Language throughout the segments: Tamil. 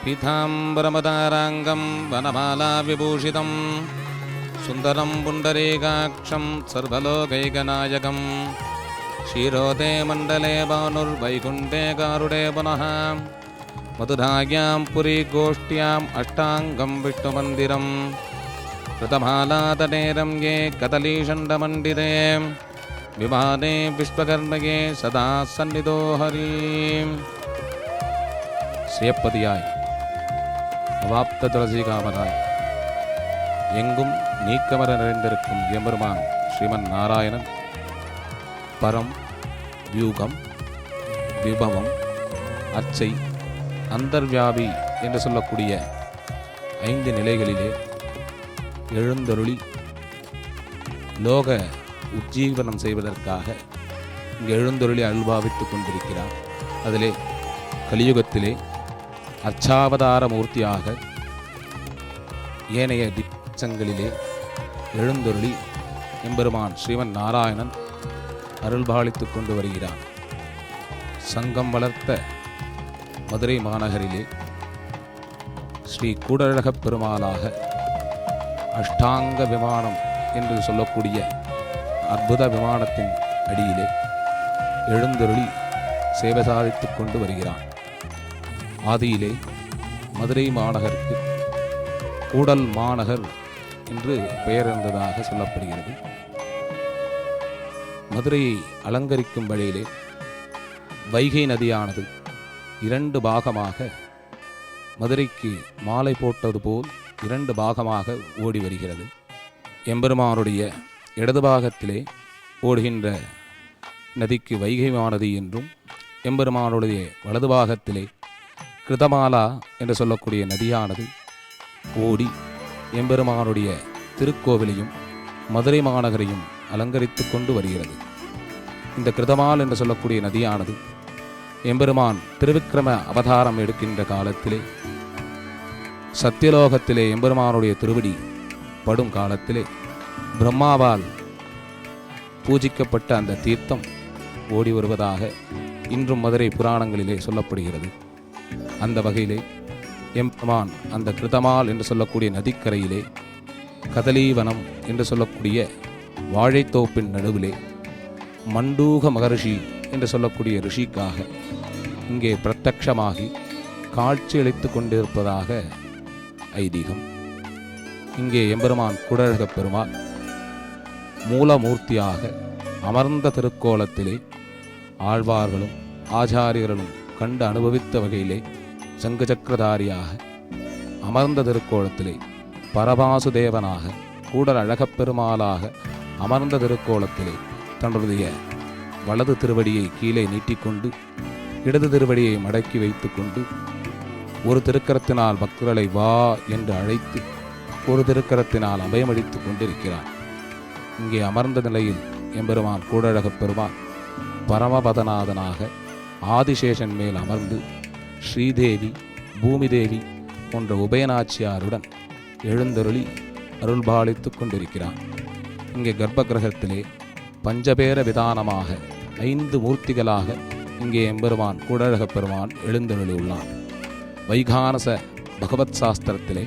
पीताम्बरमदाराङ्गं वनमालाविभूषितं सुन्दरं पुण्डरीकाक्षं सर्वलोकैकनायकं क्षीरोदे मण्डले भानुर्वैकुण्ठे गारुडे पुनः मधुरायां पुरीगोष्ठ्याम् अष्टाङ्गं विष्णुमन्दिरं कृतमालातटे रम्ये कदलीषण्डमण्डिते विमाने विश्वकर्मये सदा सन्निधो हरिं சேப்பதியாய் அவாப்த துளசி காமராய் எங்கும் நீக்கமர நிறைந்திருக்கும் எம்பெருமான் ஸ்ரீமன் நாராயணன் பரம், வியூகம், விபவம், அர்ச்சை, அந்தர்வியாபி என்று சொல்லக்கூடிய 5 நிலைகளிலே எழுந்தருளி லோக உஜ்ஜீவனம் செய்வதற்காக இங்கு எழுந்தருளி அல்பாவித்துக் கொண்டிருக்கிறார். அதிலே கலியுகத்திலே அர்ச்சாவதார மூர்த்தியாக ஏனைய திசங்களிலே எழுந்தருளி எம்பெருமான் ஸ்ரீமன் நாராயணன் அருள்பாலித்துக் கொண்டு வருகிறான். சங்கம் வளர்த்த மதுரை மாநகரிலே ஸ்ரீ கூடழகப் பெருமாளாக அஷ்டாங்க விமானம் என்று சொல்லக்கூடிய அற்புத விமானத்தின் அடியிலே எழுந்தருளி சேவை சாதித்துக் கொண்டு வருகிறான். ஆதியிலே மதுரை மாநகருக்கு கூடல் மாநகர் என்று பெயர் இருந்ததாக சொல்லப்படுகிறது. மதுரையை அலங்கரிக்கும் வழியிலே வைகை நதியானது 2 பாகமாக மதுரைக்கு மாலை போட்டது போல் 2 பாகமாக ஓடி வருகிறது. எம்பெருமானுடைய இடது பாகத்திலே ஓடுகின்ற நதிக்கு வைகை மாநதி என்றும், எம்பெருமானுடைய வலது பாகத்திலே கிருதமாலா என்று சொல்லக்கூடிய நதியானது ஓடி எம்பெருமானுடைய திருக்கோவிலையும் மதுரை மாநகரையும் அலங்கரித்து கொண்டு வருகிறது. இந்த கிருதமால் என்று சொல்லக்கூடிய நதியானது எம்பெருமான் திருவிக்கிரம அவதாரம் எடுக்கின்ற காலத்திலே சத்தியலோகத்திலே எம்பெருமானுடைய திருவடி படும் காலத்திலே பிரம்மாவால் பூஜிக்கப்பட்ட அந்த தீர்த்தம் ஓடி வருவதாக இன்றும் மதுரை புராணங்களிலே சொல்லப்படுகிறது. அந்த வகையிலே எம்பெருமான் அந்த கிருதமால் என்று சொல்லக்கூடிய நதிக்கரையிலே கதலீவனம் என்று சொல்லக்கூடிய வாழைத்தோப்பின் நடுவிலே மண்டூக மகரிஷி என்று சொல்லக்கூடிய ரிஷிக்காக இங்கே பிரத்யக்ஷமாகி காட்சியளித்து கொண்டிருப்பதாக ஐதீகம். இங்கே எம்பெருமான் கூடழகப் பெருமாள் மூலமூர்த்தியாக அமர்ந்த திருக்கோலத்திலே ஆழ்வார்களும் ஆச்சாரியர்களும் கண்டு அனுபவித்த வகையிலே சங்கச்சக்கரதாரியாக அமர்ந்த திருக்கோலத்திலே பரபாசுதேவனாக கூடல் அழகப் பெருமாளாக அமர்ந்த திருக்கோலத்திலே தன்னுடைய வலது திருவடியை கீழே நீட்டிக்கொண்டு இடது திருவடியை மடக்கி வைத்து கொண்டு ஒரு திருக்கரத்தினால் பக்தர்களை வா என்று அழைத்து ஒரு திருக்கரத்தினால் அபயமளித்து கொண்டிருக்கிறார். இங்கே அமர்ந்த நிலையில் எம்பெருமான் கூடழகப் பெருமான் பரமபதநாதனாக ஆதிசேஷன் மேல் அமர்ந்து ஸ்ரீதேவி, பூமிதேவி போன்ற உபயநாச்சியாருடன் எழுந்தருளி அருள்பாலித்துக் கொண்டிருக்கிறார். இங்கே கர்ப்ப கிரகத்திலே பஞ்சபேர விதானமாக 5 மூர்த்திகளாக இங்கே எம்பெருமான் கூடழகப் பெருமான் எழுந்தருளி உள்ளார். வைகானச பகவத் சாஸ்திரத்திலே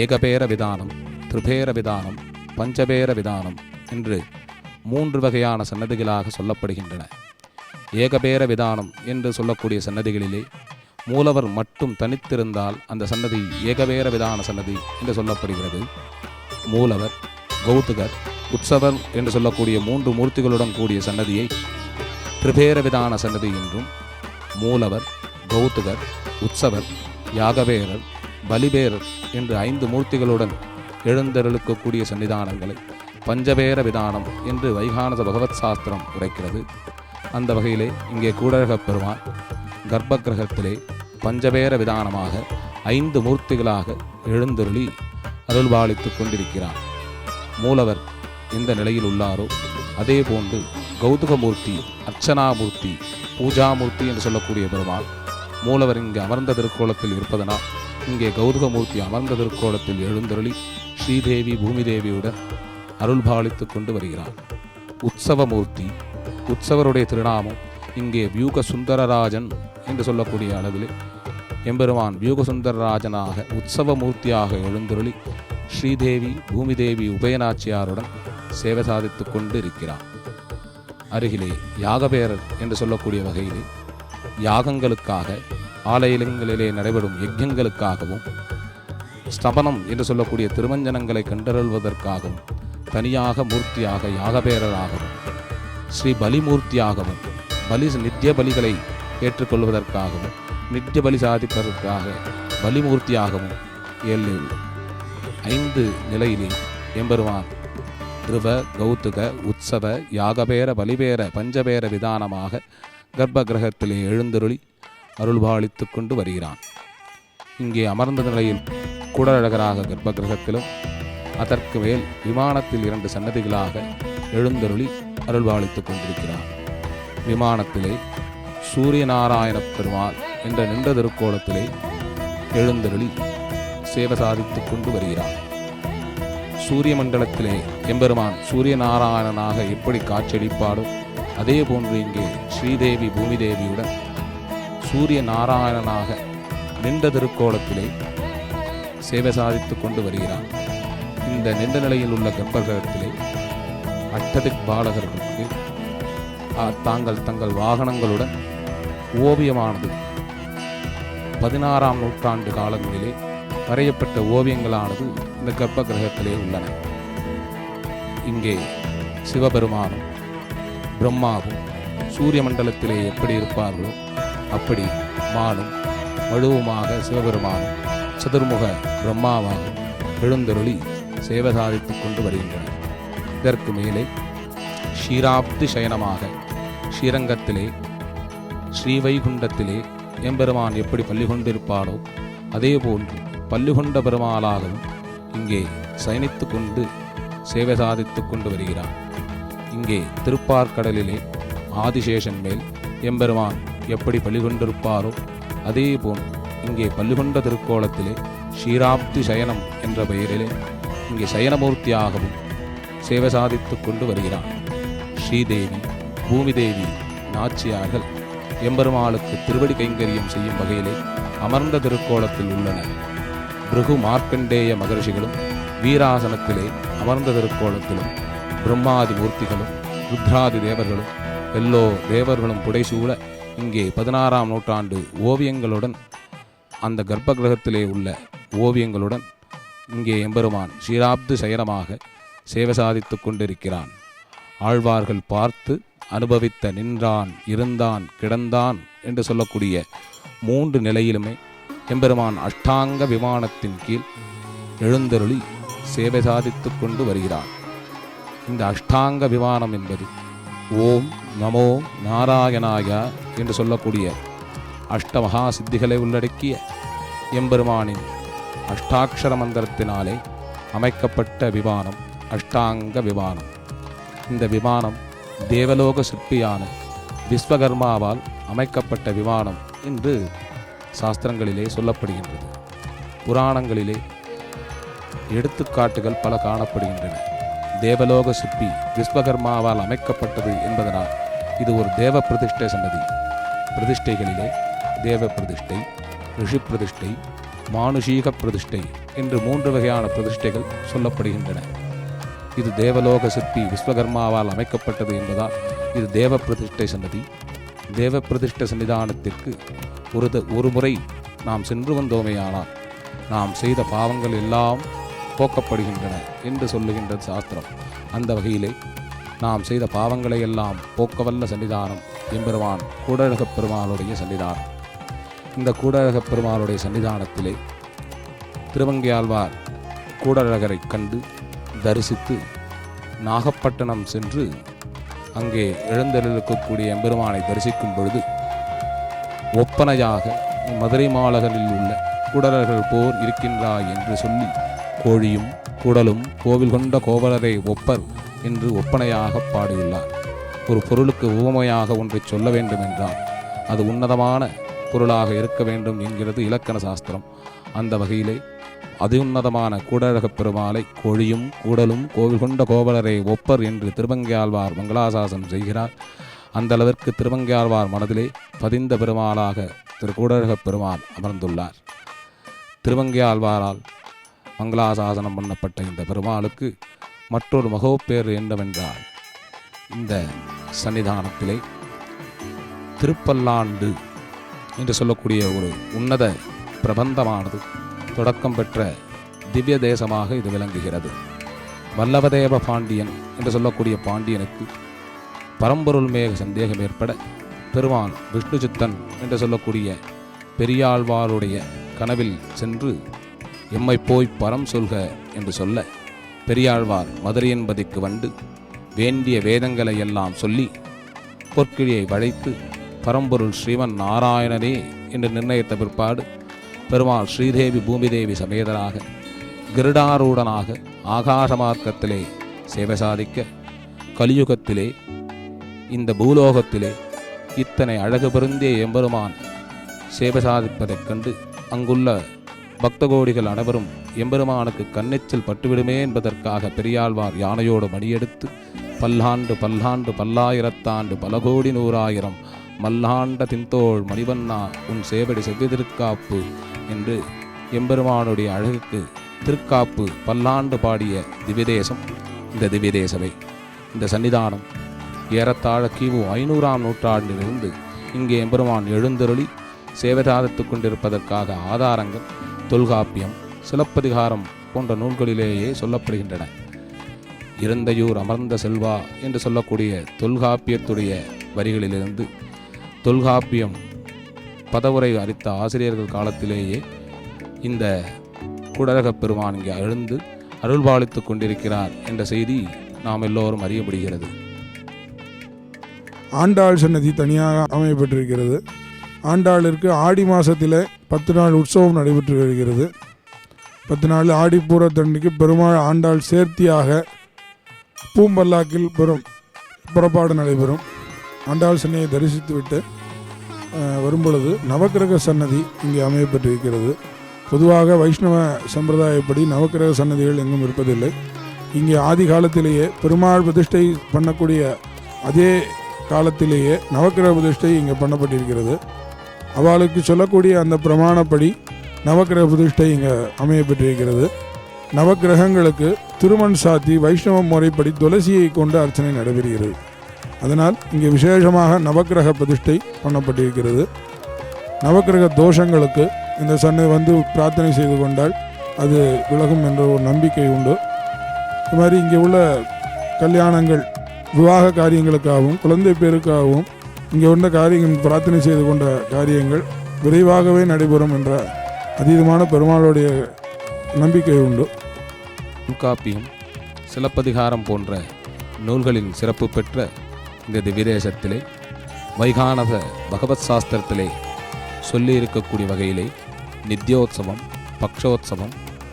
ஏகபேர விதானம், திரிபேர விதானம், பஞ்சபேர விதானம் என்று 3 வகையான சன்னதிகளாக சொல்லப்படுகின்றன. ஏகபேர விதானம் என்று சொல்லக்கூடிய சன்னதிகளிலே மூலவர் மட்டும் தனித்திருந்தால் அந்த சன்னதி ஏகபேர விதான சன்னதி என்று சொல்லப்படுகிறது. மூலவர், கௌதுகர், உற்சவர் என்று சொல்லக்கூடிய 3 மூர்த்திகளுடன் கூடிய சன்னதியை திரிபேர விதான சன்னதி என்றும், மூலவர், கௌதுகர், உற்சவர், யாகபேரர், பலிபேரர் என்று 5 மூர்த்திகளுடன் எழுந்தருளுக்கக்கூடிய சன்னிதானங்களை பஞ்சபேர விதானம் என்று வைகானச பகவத் சாஸ்திரம் உரைக்கிறது. அந்த வகையிலே இங்கே கூடழகப் பெருமான் கர்ப்ப கிரகத்திலே பஞ்சபேர விதானமாக 5 மூர்த்திகளாக எழுந்தருளி அருள்பாலித்துக் கொண்டிருக்கிறார். மூலவர் எந்த நிலையில் உள்ளாரோ அதே போன்று கௌதுகமூர்த்தி, அர்ச்சனாமூர்த்தி, பூஜாமூர்த்தி என்று சொல்லக்கூடிய பெருமாள் மூலவர் இங்கு அமர்ந்த திருக்கோலத்தில் இருப்பதனால் இங்கே கௌதுகமூர்த்தி அமர்ந்த திருக்கோலத்தில் எழுந்தருளி ஸ்ரீதேவி, பூமிதேவியுடன் அருள்பாலித்துக் கொண்டு வருகிறார். உற்சவமூர்த்தி, உற்சவருடைய திருநாமம் இங்கே வியூக சுந்தரராஜன் என்று சொல்லக்கூடிய அளவில் எம்பெருமான் வியூகசுந்தரராஜனாக உற்சவமூர்த்தியாக எழுந்தருளி ஸ்ரீதேவி பூமிதேவி உபயநாச்சியாருடன் சேவை சாதித்து கொண்டு இருக்கிறார். அருகிலே யாகபேரர் என்று சொல்லக்கூடிய வகையிலே யாகங்களுக்காக ஆலயங்களிலே நடைபெறும் யஜ்ஞங்களுக்காகவும் ஸ்தபனம் என்று சொல்லக்கூடிய திருமஞ்சனங்களை கண்டருள்வதற்காகவும் தனியாக மூர்த்தியாக யாகபேரராகவும் ஸ்ரீ பலிமூர்த்தியாகவும் நித்திய பலிகளை ஏற்றுக்கொள்வதற்காகவும் நித்திய பலி சாதிப்பதற்காக பலிமூர்த்தியாகவும் ஏழுள்ளது. 5 நிலையிலே எம்பெருமான் திருவ கௌதுக உற்சவ யாகபேர பலிபேர பஞ்சபேர விதானமாக கர்ப்ப கிரகத்திலே எழுந்தருளி அருள்பாலித்து கொண்டு வருகிறான். இங்கே அமர்ந்த நிலையில் கூடழகராக கர்ப்ப கிரகத்திலும் அதற்கு மேல் விமானத்தில் 2 சன்னதிகளாக எழுந்தருளி அருள்பாலித்து கொண்டிருக்கிறார். விமானத்திலே சூரியநாராயண பெருமாள் என்ற நின்ற திருக்கோலத்திலே எழுந்தருளி சேவை சாதித்து கொண்டு வருகிறார். சூரிய மண்டலத்திலே எம்பெருமான் சூரியநாராயணனாக எப்படி காட்சியளிப்பாரோ அதே போன்று இங்கே ஸ்ரீதேவி பூமிதேவியுடன் சூரிய நாராயணனாக நின்ற திருக்கோலத்திலே சேவை சாதித்து கொண்டு வருகிறார். இந்த நின்ற நிலையில் உள்ள கர்ப்பகிரகத்திலே அட்டதிக் பாலகர்களுக்கு தங்கள் வாகனங்களுடன் ஓவியமானது 16ஆம் நூற்றாண்டு காலங்களிலே வரையப்பட்ட ஓவியங்களானது இந்த கர்ப்ப கிரகத்திலே உள்ளன. இங்கே சிவபெருமானும் பிரம்மாவும் சூரிய மண்டலத்திலே எப்படி இருப்பார்களோ அப்படி மானும் மழுவுமாக சிவபெருமானும் சதுர்முக பிரம்மாவாக எழுந்தருளி சேவை சாதித்து கொண்டு வருகின்றனர். இதற்கு மேலே ஷீராப்தி சயனமாக ஸ்ரீரங்கத்திலே ஸ்ரீவைகுண்டத்திலே எம்பெருமான் எப்படி பள்ளி கொண்டிருப்பாரோ அதே போன்று பள்ளிகொண்ட பெருமாளாகவும் இங்கே சயனித்து கொண்டு சேவை சாதித்து கொண்டு வருகிறார். இங்கே திருப்பார்கடலிலே ஆதிசேஷன் மேல் எம்பெருமான் எப்படி பள்ளி கொண்டிருப்பாரோ அதே போன்று இங்கே பள்ளிகொண்ட திருக்கோலத்திலே ஷீராப்தி சயனம் என்ற பெயரிலே இங்கே சயனமூர்த்தியாகவும் சேவை சாதித்து கொண்டு வருகிறார். ஸ்ரீதேவி பூமிதேவி நாச்சியார்கள் எம்பெருமாளுக்கு திருவடி கைங்கரியம் செய்யும் வகையிலே அமர்ந்த திருக்கோலத்தில் உள்ளனர். பிருகு மார்க்கண்டேய மகர்ஷிகளும் வீராசனத்திலே அமர்ந்த திருக்கோலத்திலும் பிரம்மாதி மூர்த்திகளும் ருத்ராதி தேவர்களும் எல்லோ தேவர்களும் புடைசூழ இங்கே 16ஆம் நூற்றாண்டு ஓவியங்களுடன் அந்த கர்ப்ப கிரகத்திலே உள்ள ஓவியங்களுடன் இங்கே எம்பெருமான் ஷீராப்து சயனமாக சேவை சாதித்து கொண்டிருக்கிறான். ஆழ்வார்கள் பார்த்து அனுபவித்த நின்றான் இருந்தான் கிடந்தான் என்று சொல்லக்கூடிய 3 நிலையிலுமே எம்பெருமான் அஷ்டாங்க விமானத்தின் கீழ் எழுந்தருளி சேவை சாதித்து கொண்டு வருகிறார். இந்த அஷ்டாங்க விமானம் என்பது ஓம் நமோ நாராயணாய என்று சொல்லக்கூடிய அஷ்டமகா சித்திகளை உள்ளடக்கிய எம்பெருமானின் அஷ்டாட்சர மந்திரத்தினாலே அமைக்கப்பட்ட விமானம் அஷ்டாங்க விமானம். இந்த விமானம் தேவலோக சிற்பியான விஸ்வகர்மாவால் அமைக்கப்பட்ட விமானம் என்று சாஸ்திரங்களிலே சொல்லப்படுகின்றது. புராணங்களிலே எடுத்துக்காட்டுகள் பல காணப்படுகின்றன. தேவலோக சிற்பி விஸ்வகர்மாவால் அமைக்கப்பட்டது என்பதனால் இது ஒரு தேவ பிரதிஷ்டை சன்னதி. பிரதிஷ்டைகளிலே தேவ பிரதிஷ்டை, ரிஷி பிரதிஷ்டை, மானுஷீக பிரதிஷ்டை என்று 3 வகையான பிரதிஷ்டைகள் சொல்லப்படுகின்றன. இது தேவலோக சிற்பி விஸ்வகர்மாவால் அமைக்கப்பட்டது என்பதால் இது தேவ பிரதிஷ்டை சன்னதி. தேவ பிரதிஷ்டை சன்னிதானத்திற்கு ஒரு முறை நாம் சென்று வந்தோமேயானால் நாம் செய்த பாவங்கள் எல்லாம் போக்கப்படுகின்றன என்று சொல்லுகின்ற சாஸ்திரம். அந்த வகையிலே நாம் செய்த பாவங்களை எல்லாம் போக்கவல்ல சன்னிதானம் எம்பெருமான் கூடழகப் பெருமாளுடைய சன்னிதானம். இந்த கூடழகப் பெருமாளுடைய சன்னிதானத்திலே திருமங்கையாழ்வார் கூடழகரை கண்டு தரிசித்து நாகப்பட்டினம் சென்று அங்கே எழுந்தருளிருக்கக்கூடிய எம்பெருமானை தரிசிக்கும் பொழுது ஒப்பனையாக மதுரை மாநகரில் உள்ள கூடலர்கள் போர் இருக்கின்றாய் என்று சொல்லி கோழியும் குடலும் கோவில் கொண்ட கோவலரை ஒப்பர் என்று ஒப்பனையாக பாடியுள்ளார். ஒரு பொருளுக்கு உவமையாக ஒன்றை சொல்ல வேண்டும் என்றால் அது உன்னதமான பொருளாக இருக்க வேண்டும் என்கிறது இலக்கண சாஸ்திரம். அந்த வகையிலே அதியுன்னதமான கூடழகப் பெருமாளை கோழியும் கூடலும் கோவில் கொண்ட கோவலரை ஒப்பர் என்று திருமங்கையாழ்வார் மங்களாசாசனம் செய்கிறார். அந்த அளவிற்கு திருமங்கையாழ்வார் மனதிலே பதிந்த பெருமாளாக திரு கூடரகப் பெருமான் அமர்ந்துள்ளார். திருவங்கையாழ்வாரால் மங்களாசாசனம் பண்ணப்பட்ட இந்த பெருமாளுக்கு மற்றொரு மகோப்பேறு என்னவென்றால், இந்த சன்னிதானத்திலே திருப்பல்லாண்டு என்று சொல்லக்கூடிய ஒரு உன்னத பிரபந்தமானது தொடக்கம் பெற்ற திவ்ய தேசமாக இது விளங்குகிறது. வல்லவதேவ பாண்டியன் என்று சொல்லக்கூடிய பாண்டியனுக்கு பரம்பொருள் மேக சந்தேகம் ஏற்பட பெருமான் விஷ்ணு சித்தன் என்று சொல்லக்கூடிய பெரியாழ்வாருடைய கனவில் சென்று எம்மை போய் பரம் சொல்க என்று சொல்ல, பெரியாழ்வார் மதுரை என்பதிக்கு வந்து வேண்டிய வேதங்களை எல்லாம் சொல்லி பொற்கிழியை வளைத்து பரம்பொருள் ஸ்ரீமன் நாராயணனே என்று நிர்ணயித்த பிற்பாடு பெருமாள் ஸ்ரீதேவி பூமிதேவி சமேதராக கிருடாரூடனாக ஆகாச மார்க்கத்திலே சேவை சாதிக்க, கலியுகத்திலே இந்த பூலோகத்திலே இத்தனை அழகு பொருந்திய எம்பெருமான் சேவை சாதிப்பதைக் கண்டு அங்குள்ள பக்தகோடிகள் அனைவரும் எம்பெருமானுக்கு கண்ணெச்சில் பட்டுவிடுமே என்பதற்காக பெரியாழ்வார் யானையோடு மணியெடுத்து பல்லாண்டு பல்லாண்டு பல்லாயிரத்தாண்டு பல கோடி நூறாயிரம் மல்லாண்ட தின்தோள் மணிவண்ணா உன் சேவடி செவ்விதிருக்காப்பு என்று எம்பெருமானுடைய அழகுக்கு திருக்காப்பு பல்லாண்டு பாடிய திவ்யதேசம் இந்த திவ்யதேசமே. இந்த சன்னிதானம் ஏறத்தாழ கிமு 500ஆம் நூற்றாண்டிலிருந்து இங்கே எம்பெருமான் எழுந்தருளி சேவைதாதித்துக் கொண்டிருப்பதற்காக ஆதாரங்கள் தொல்காப்பியம், சிலப்பதிகாரம் போன்ற நூல்களிலேயே சொல்லப்படுகின்றன. இருந்தையூர் அமர்ந்த செல்வா என்று சொல்லக்கூடிய தொல்காப்பியத்துடைய வரிகளிலிருந்து தொல்காப்பியம் பதவுரை அறித்த ஆசிரியர்கள் காலத்திலேயே இந்த கூடரகப் பெருமான் இங்கே எழுந்து அருள்பாலித்துக் கொண்டிருக்கிறார் என்ற செய்தி நாம் எல்லோரும் அறிய முடிகிறது. ஆண்டாள் சன்னதி தனியாக அமையப்பட்டிருக்கிறது. ஆண்டாளிற்கு ஆடி மாதத்தில் 10 நாள் உற்சவம் நடைபெற்று வருகிறது. 10 நாள் ஆடிப்பூரத்தன்னைக்கு பெருமாள் ஆண்டாள் சேர்த்தியாக பூம்பல்லாக்கில் புறப்பாடு நடைபெறும். ஆண்டாள் சன்னதியை தரிசித்துவிட்டு வரும்பொழுது நவக்கிரக சன்னதி இங்கே அமையப்பட்டிருக்கிறது. பொதுவாக வைஷ்ணவ சம்பிரதாயப்படி நவக்கிரக சன்னதிகள் எங்கும் இருப்பதில்லை. இங்கே ஆதி காலத்திலேயே பெருமாள் பிரதிஷ்டை பண்ணக்கூடிய அதே காலத்திலேயே நவக்கிரக பிரதிஷ்டை இங்கே பண்ணப்பட்டிருக்கிறது. அவளுக்கு சொல்லக்கூடிய அந்த பிரமாணப்படி நவக்கிரக பிரதிஷ்டை இங்கே அமையப்பட்டிருக்கிறது. நவக்கிரகங்களுக்கு திருமண் சாத்தி வைஷ்ணவ முறைப்படி துளசியை கொண்டு அர்ச்சனை நடைபெறுகிறது. அதனால் இங்கே விசேஷமாக நவக்கிரக பிரதிஷ்டை பண்ணப்பட்டிருக்கிறது. நவக்கிரக தோஷங்களுக்கு இந்த சன்னதி வந்து பிரார்த்தனை செய்து கொண்டால் அது விலகும் என்ற ஒரு நம்பிக்கை உண்டு. இது மாதிரி இங்கே உள்ள கல்யாணங்கள், விவாக காரியங்களுக்காகவும் குழந்தை பேருக்காகவும் இங்கே உள்ள காரியங்கள் பிரார்த்தனை செய்து கொண்ட காரியங்கள் விரைவாகவே நடைபெறும் என்ற அதீதமான பெருமாளுடைய நம்பிக்கை உண்டு. தொல்காப்பியம், சிலப்பதிகாரம் போன்ற நூல்களின் சிறப்பு பெற்ற இந்த திவ்யதேசத்திலே வைகானச பகவத் சாஸ்திரத்திலே சொல்லியிருக்கக்கூடிய வகையிலே நித்யோத்சவம், பக்ஷோத்சவம்,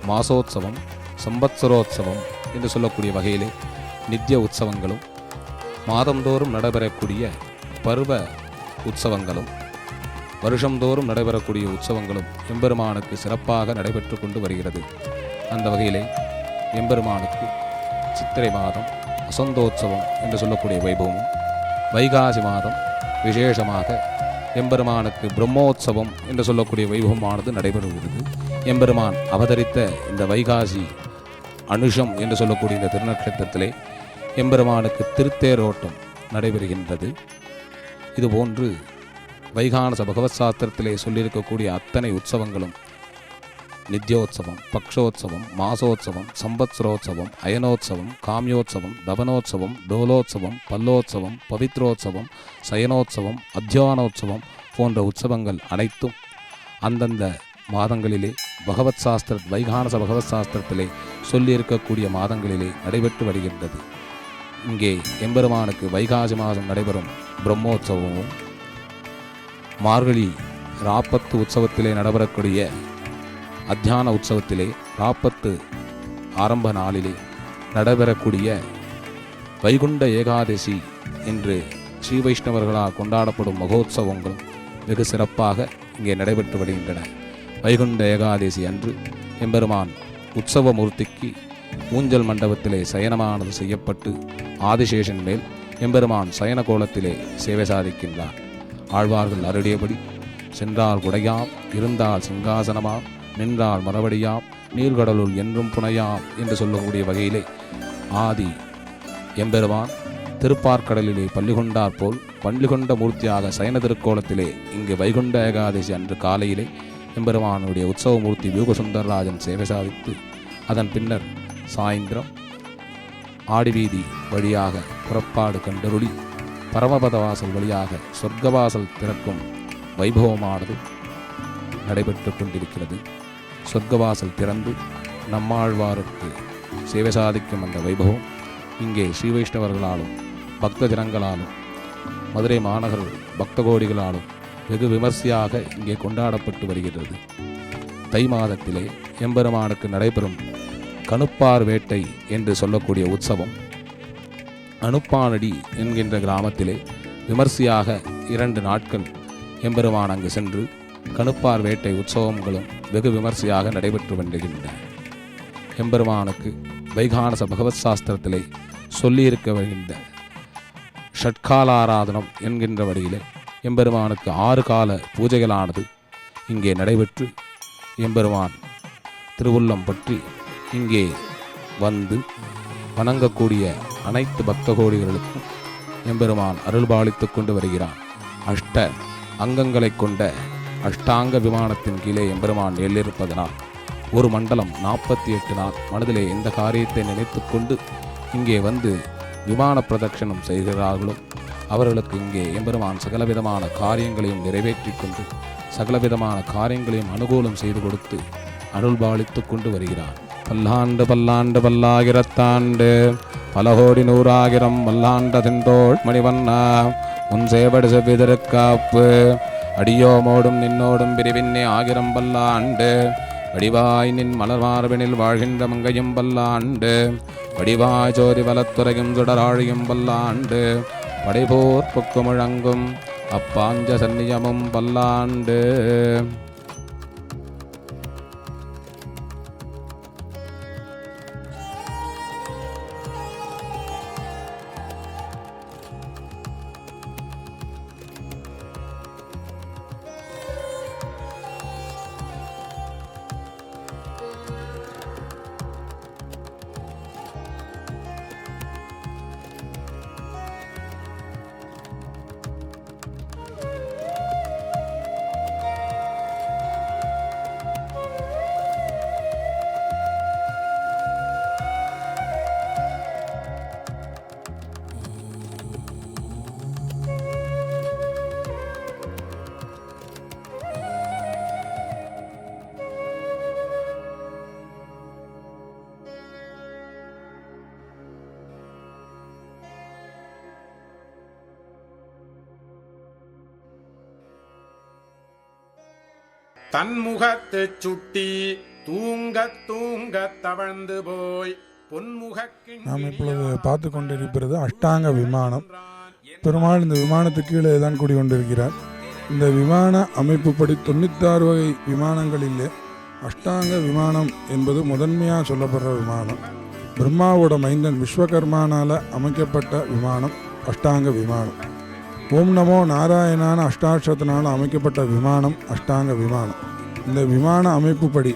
மாசோத்சவம், சம்பத்சரோத்சவம் என்று சொல்லக்கூடிய வகையிலே நித்திய உற்சவங்களும், மாதந்தோறும் நடைபெறக்கூடிய பருவ உற்சவங்களும், வருஷந்தோறும் நடைபெறக்கூடிய உற்சவங்களும் எம்பெருமானுக்கு சிறப்பாக நடைபெற்று கொண்டு வருகிறது. அந்த வகையிலே எம்பெருமானுக்கு சித்திரை மாதம் வசந்தோத்சவம் என்று சொல்லக்கூடிய வைபவமும், வைகாசி மாதம் விசேஷமாக எம்பெருமானுக்கு பிரம்மோத்சவம் என்று சொல்லக்கூடிய வைபவமானது நடைபெறுகிறது. எம்பெருமான் அவதரித்த இந்த வைகாசி அனுஷம் என்று சொல்லக்கூடிய இந்த திருநட்சத்திரத்திலே எம்பெருமானுக்கு திருத்தேரோட்டம் நடைபெறுகின்றது. இதுபோன்று வைகானச பகவத் சாஸ்திரத்திலே சொல்லியிருக்கக்கூடிய அத்தனை உற்சவங்களும் நித்யோத்சவம், பக்ஷோத்சவம், மாசோத்சவம், சம்பத்சரோத்சவம், அயனோத்சவம், காமியோத்சவம், தவனோத்சவம், டோலோத்சவம், பல்லோத்சவம், பவித்ரோத்சவம், சயனோத்சவம், அத்தியானோத்சவம் போன்ற உற்சவங்கள் அனைத்தும் அந்தந்த மாதங்களிலே பகவத் சாஸ்திர வைகானச பகவத் சாஸ்திரத்திலே சொல்லியிருக்கக்கூடிய மாதங்களிலே நடைபெற்று வருகின்றது. இங்கே எம்பெருமானுக்கு வைகாசி மாதம் நடைபெறும் பிரம்மோற்சவமும், மார்கழி ராப்பத்து உற்சவத்திலே நடைபெறக்கூடிய அத்தியான உற்சவத்திலே ராப்பத்து ஆரம்ப நாளிலே நடைபெறக்கூடிய வைகுண்ட ஏகாதசி என்று ஸ்ரீ வைஷ்ணவர்களால் கொண்டாடப்படும் மகோத்சவங்களும் வெகு சிறப்பாக இங்கே நடைபெற்று வருகின்றன. வைகுண்ட ஏகாதசி அன்று எம்பெருமான் உற்சவமூர்த்திக்கு ஊஞ்சல் மண்டபத்திலே சயனமானது செய்யப்பட்டு ஆதிசேஷன் மேல் எம்பெருமான் சயன கோலத்திலே சேவை சாதிக்கின்றார். ஆழ்வார்கள் அருளியபடி சென்றால் குடையாம், இருந்தால் சிங்காசனமாம், நின்றால் மறுபடியாம், நீர்கடலுள் என்றும் புனையாம் என்று சொல்லக்கூடிய வகையிலே ஆதி எம்பெருமான் திருப்பார்க்கடலிலே பள்ளி கொண்டார் போல் பள்ளி கொண்ட மூர்த்தியாக சயன திருக்கோலத்திலே இங்கு வைகுண்ட ஏகாதசி அன்று காலையிலே எம்பெருமானுடைய உற்சவ மூர்த்தி வியூகசுந்தரராஜன் சேவை சாதித்து அதன் பின்னர் சாயந்திரம் ஆடிவீதி வழியாக புறப்பாடு கண்டருளி பரமபத வாசல் வழியாக சொர்க்கவாசல் திறக்கும் வைபவமானது நடைபெற்று கொண்டிருக்கிறது. சொர்க்கவாசல் திறந்து நம்மாழ்வாருக்கு சேவை சாதிக்கும் அந்த வைபவம் இங்கே ஸ்ரீ வைஷ்ணவர்களாலும் பக்த ஜனங்களாலும் மதுரை மாநகர் பக்த கோடிகளாலும் வெகு விமர்சையாக இங்கே கொண்டாடப்பட்டு வருகிறது. தை மாதத்திலே எம்பெருமானுக்கு நடைபெறும் கணுப்பார் வேட்டை என்று சொல்லக்கூடிய உற்சவம் அனுப்பானடி என்கின்ற கிராமத்திலே விமர்சையாக 2 நாட்கள் எம்பெருமான் அங்கு சென்று கணுப்பார் வேட்டை உற்சவங்களும் வெகு விமர்சையாக நடைபெற்று வருகின்றன. எம்பெருமானுக்கு வைகானச பகவத் சாஸ்திரத்திலே சொல்லியிருக்க வருகின்ற ஷட்கால ஆராதனம் என்கின்ற வழியிலே எம்பெருமானுக்கு 6 கால பூஜைகளானது இங்கே நடைபெற்று எம்பெருமான் திருவுள்ளம் பற்றி இங்கே வந்து வணங்கக்கூடிய அனைத்து பக்த கோடிகளுக்கும் எம்பெருமான் அருள்பாலித்து கொண்டு வருகிறான். அஷ்ட அங்கங்களை கொண்ட அஷ்டாங்க விமானத்தின் கீழே எம்பெருமான் எழுந்திருப்பதனால் ஒரு மண்டலம் 48 நாள் மனதிலே எந்த காரியத்தை நினைத்து கொண்டு இங்கே வந்து விமான பிரதட்சணம் செய்கிறார்களோ அவர்களுக்கு இங்கே எம்பெருமான் சகலவிதமான காரியங்களையும் நிறைவேற்றி கொண்டு சகலவிதமான காரியங்களையும் அனுகூலம் செய்து கொடுத்து அருள்பாலித்து கொண்டு வருகிறார். பல்லாண்டு பல்லாண்டு பல்லாயிரத்தாண்டு பல கோடி 100,000 வல்லாண்டதின்றோள் மணிவண்ணா உன் சேவடு செவ்விதற்காப்பு அடியோமோடும் நின்னோடும் பிரிவின்னே 1000 பல்லாண்டு வடிவாய் நின் மலர்மார்பினில் வாழ்கின்ற மங்கையும் பல்லாண்டு வடிவாய் ஜோதி வலத்துறையும் சுடராழியும் பல்லாண்டு படைபோர் பொக்கு முழங்கும் அப்பாஞ்ச சன்னியமும் பல்லாண்டு. தன்முகத்து சுட்டி தூங்க தூங்க தவழ்ந்து போய் நாம் இப்பொழுது பார்த்து கொண்டிருப்பது அஷ்டாங்க விமானம். பெருமாள் இந்த விமானத்துக்கு கீழே தான் கூடிக்கொண்டிருக்கிறார். இந்த விமான அமைப்புப்படி 96 வகை விமானங்களிலே அஷ்டாங்க விமானம் என்பது முதன்மையாக சொல்லப்படுற விமானம். பிரம்மாவோட மைந்தன் விஸ்வகர்மானால் அமைக்கப்பட்ட விமானம் அஷ்டாங்க விமானம். ஓம் நமோ நாராயணான அஷ்டாட்சத்தினால் அமைக்கப்பட்ட விமானம் அஷ்டாங்க விமானம். இந்த விமான அமைப்புப்படி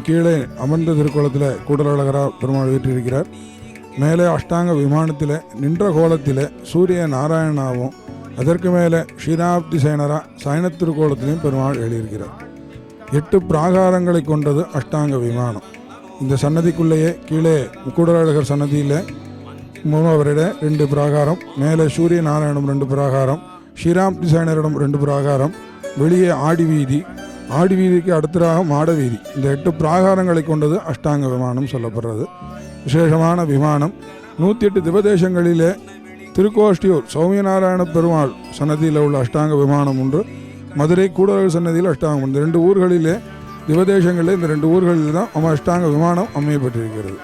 கீழே அமர்ந்த திருக்கோலத்தில் கூடலழகராக பெருமாள் வீற்றிருக்கிறார். மேலே அஷ்டாங்க விமானத்தில் நின்ற கோலத்தில் சூரிய நாராயணாவும் அதற்கு மேலே ஷீராப்தி சேனரா சயன திருக்கோலத்திலையும் பெருமாள் எழுதியிருக்கிறார். 8 பிராகாரங்களை கொண்டது அஷ்டாங்க விமானம். இந்த சன்னதிக்குள்ளேயே கீழே கூடலழகர் சன்னதியில் மூலவரிட 2 பிராகாரம், மேலே சூரிய நாராயணம் 2 பிராகாரம், ஷீராப்தி சேனரிடம் 2 பிராகாரம், வெளியே ஆடி வீதிக்கு அடுத்ததாக மாட வீதி. இந்த 8 பிராகாரங்களை கொண்டது அஷ்டாங்க விமானம் சொல்லப்படுறது. விசேஷமான விமானம். 108 திவதேசங்களிலே திருக்கோஷ்டியூர் சௌமியநாராயண பெருமாள் சன்னதியில் உள்ள அஷ்டாங்க விமானம் ஒன்று, மதுரை கூடலழகர் சன்னதியில் அஷ்டாங்கம். இந்த 2 ஊர்களிலே திவதேசங்களில் இந்த 2 ஊர்களில் தான் அஷ்டாங்க விமானம் அமையப்பட்டிருக்கிறது.